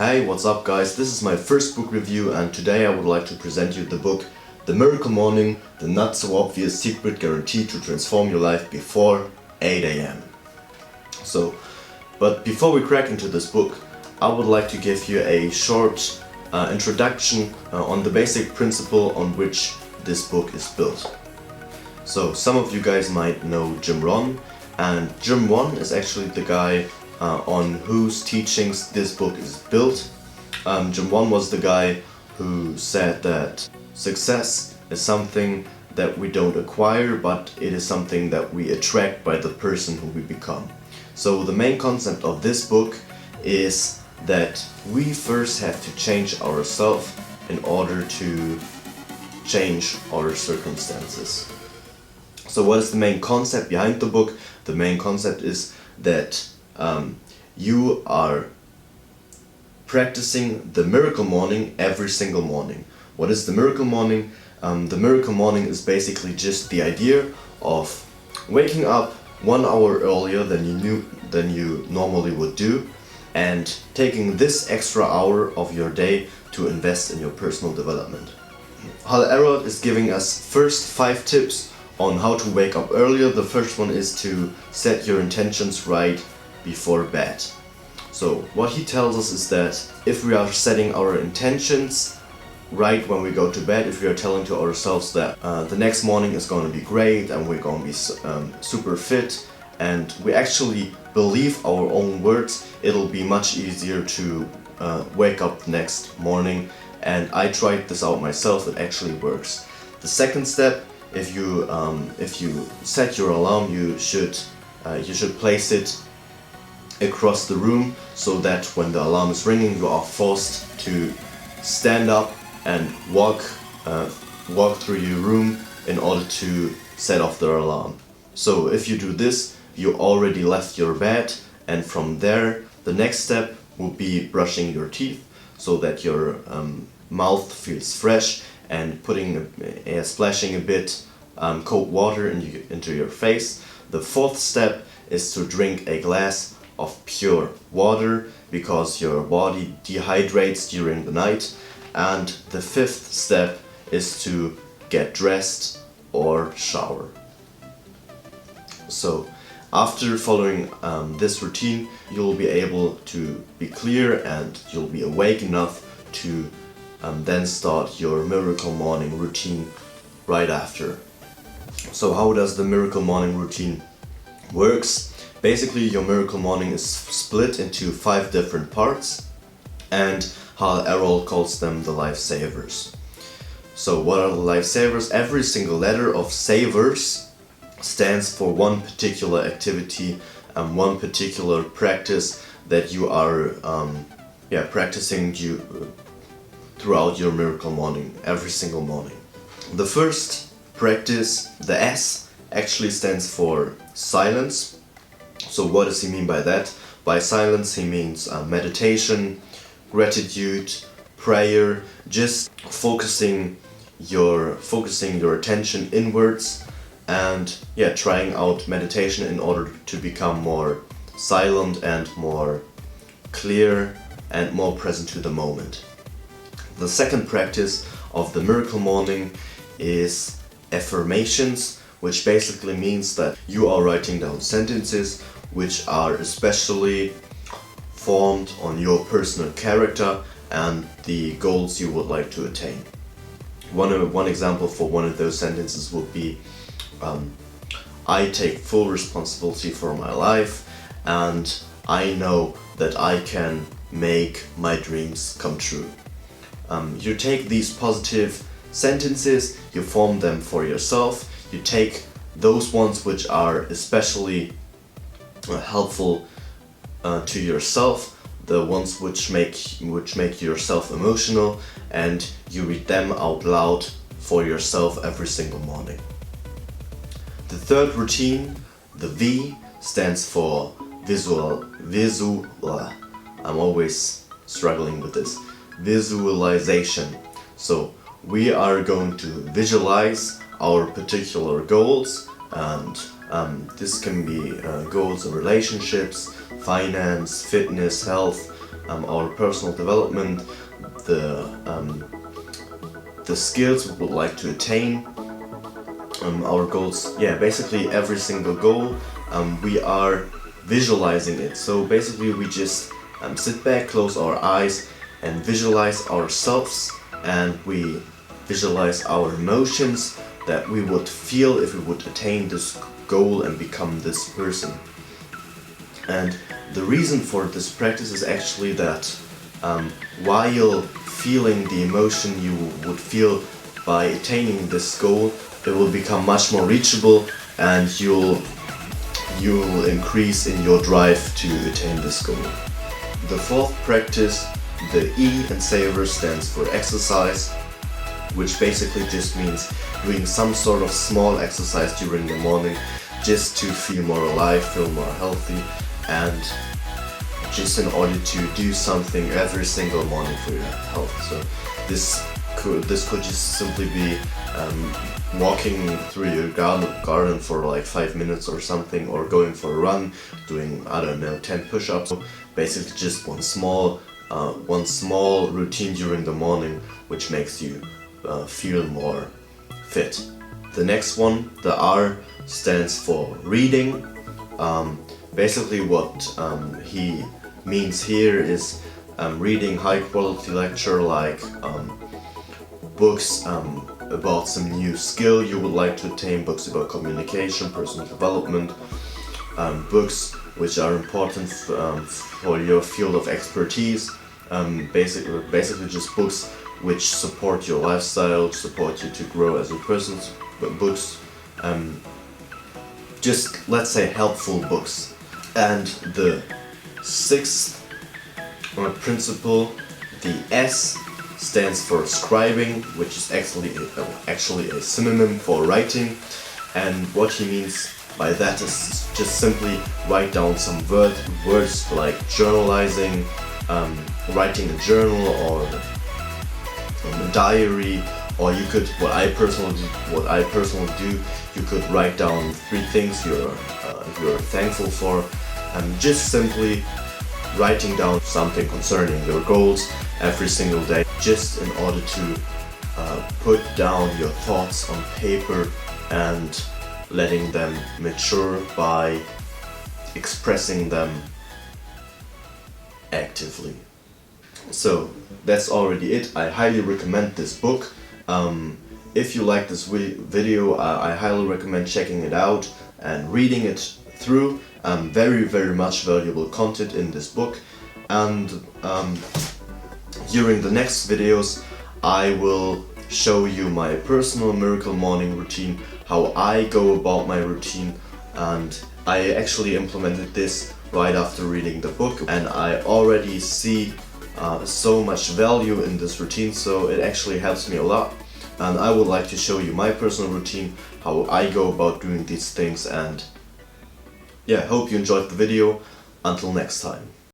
Hey, what's up guys? This is my first book review and today I would like to present you the book The Miracle Morning, the not so obvious secret guaranteed to transform your life before 8 a.m. But before we crack into this book, I would like to give you a short introduction on the basic principle on which this book is built. So some of you guys might know Jim Rohn, and Jim Rohn is actually the guy on whose teachings this book is built. Jim Rohn was the guy who said that success is something that we don't acquire, but it is something that we attract by the person who we become. So the main concept of this book is that we first have to change ourselves in order to change our circumstances. So what is the main concept behind the book? The main concept is that you are practicing the miracle morning every single morning. What is the miracle morning? The miracle morning is basically just the idea of waking up 1 hour earlier than you normally would do, and taking this extra hour of your day to invest in your personal development. Hal Elrod is giving us first 5 tips on how to wake up earlier. The first one is to set your intentions right before bed. So what he tells us is that if we are setting our intentions right when we go to bed, if we are telling to ourselves that the next morning is going to be great and we're going to be super fit, and we actually believe our own words, it'll be much easier to wake up the next morning. And I tried this out myself, it actually works. The second step, if you set your alarm, you should place it across the room so that when the alarm is ringing you are forced to stand up and walk through your room in order to set off the alarm. So if you do this, you already left your bed, and from there the next step will be brushing your teeth so that your mouth feels fresh, and splashing a bit cold water into your face. The fourth step is to drink a glass of pure water because your body dehydrates during the night. And the fifth step is to get dressed or shower. So after following this routine, you'll be able to be clear and you'll be awake enough to then start your miracle morning routine right after. So how does the miracle morning routine works? Basically, your miracle morning is split into 5 different parts, and Hal Elrod calls them the lifesavers. So what are the lifesavers? Every single letter of savers stands for one particular activity and one particular practice that you are practicing throughout your miracle morning, every single morning. The first practice, the S, actually stands for silence. So what does he mean by that? By silence he means meditation, gratitude, prayer, just focusing your attention inwards, and trying out meditation in order to become more silent and more clear and more present to the moment. The second practice of the miracle morning is affirmations, which basically means that you are writing down sentences which are especially formed on your personal character and the goals you would like to attain. One example for one of those sentences would be, I take full responsibility for my life and I know that I can make my dreams come true. You take these positive sentences, you form them for yourself, you take those ones which are especially helpful to yourself, the ones which make yourself emotional, and you read them out loud for yourself every single morning. The third routine, the V, stands for I'm always struggling with this. Visualization. So we are going to visualize our particular goals, and this can be goals in relationships, finance, fitness, health, our personal development, the skills we would like to attain, our goals. Yeah, basically every single goal, we are visualizing it. So basically we just sit back, close our eyes and visualize ourselves, and we visualize our emotions that we would feel if we would attain this goal and become this person. And the reason for this practice is actually that while feeling the emotion you would feel by attaining this goal, it will become much more reachable, and you'll increase in your drive to attain this goal. The fourth practice, the E in Savor, stands for exercise, which basically just means doing some sort of small exercise during the morning just to feel more alive, feel more healthy, and just in order to do something every single morning for your health. So this could just simply be walking through your garden for like 5 minutes or something, or going for a run, doing, I don't know, 10 push-ups. Basically just one small routine during the morning which makes you feel more fit. The next one, the R, stands for reading. Basically what he means here is reading high quality literature, like books about some new skill you would like to attain, books about communication, personal development, books which are important for your field of expertise, basically just books which support your lifestyle, support you to grow as a person, books, just let's say helpful books. And the sixth principle, the S, stands for scribing, which is actually a synonym for writing. And what he means by that is just simply write down some words like journalizing, writing a journal or a diary, or you could, what I personally do, you could write down 3 things you're thankful for, and just simply writing down something concerning your goals every single day, just in order to put down your thoughts on paper and letting them mature by expressing them actively. So that's already it. I highly recommend this book. If you like this video, I highly recommend checking it out and reading it through. Very, very much valuable content in this book. And during the next videos, I will show you my personal miracle morning routine, how I go about my routine, and I actually implemented this right after reading the book, and I already see so much value in this routine, so it actually helps me a lot. And I would like to show you my personal routine, how I go about doing these things. And yeah, hope you enjoyed the video. Until next time.